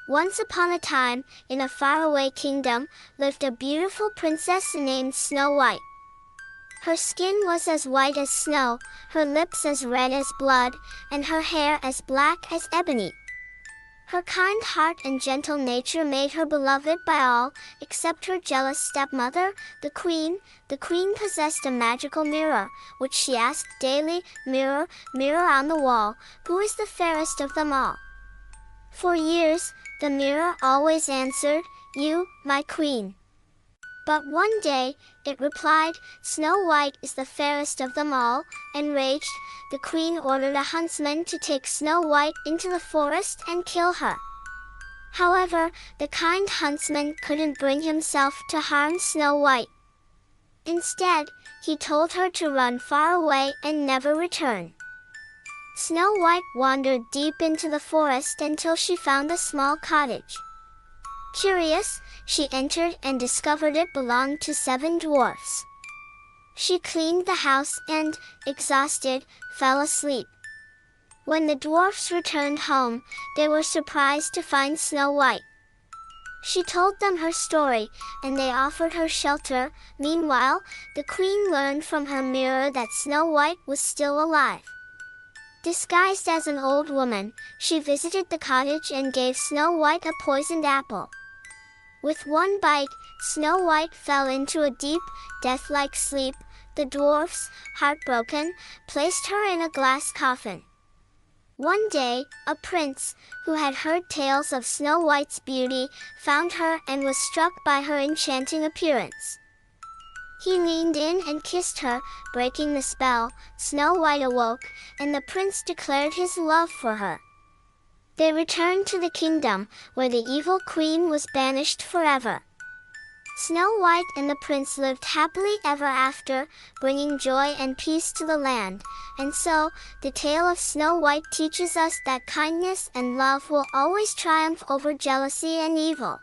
Once upon a time, in a faraway kingdom, lived a beautiful princess named Snow White. Her skin was as white as snow, her lips as red as blood, and her hair as black as ebony. Her kind heart and gentle nature made her beloved by all, except her jealous stepmother, the queen. The queen possessed a magical mirror, which she asked daily, "Mirror, mirror on the wall, who is the fairest of them all?" For years, the mirror always answered, "You, my queen." But one day, it replied, "Snow White is the fairest of them all." Enraged, the queen ordered a huntsman to take Snow White into the forest and kill her. However, the kind huntsman couldn't bring himself to harm Snow White. Instead, he told her to run far away and never return. Snow White wandered deep into the forest until she found a small cottage. Curious, she entered and discovered it belonged to 7 dwarfs. She cleaned the house and, exhausted, fell asleep. When the dwarfs returned home, they were surprised to find Snow White. She told them her story, and they offered her shelter. Meanwhile, the queen learned from her mirror that Snow White was still alive. Disguised as an old woman, she visited the cottage and gave Snow White a poisoned apple. With one bite, Snow White fell into a deep, death-like sleep. The dwarfs, heartbroken, placed her in a glass coffin. One day, a prince, who had heard tales of Snow White's beauty, found her and was struck by her enchanting appearance. He leaned in and kissed her, breaking the spell. Snow White awoke, and the prince declared his love for her. They returned to the kingdom, where the evil queen was banished forever. Snow White and the prince lived happily ever after, bringing joy and peace to the land. And so, the tale of Snow White teaches us that kindness and love will always triumph over jealousy and evil.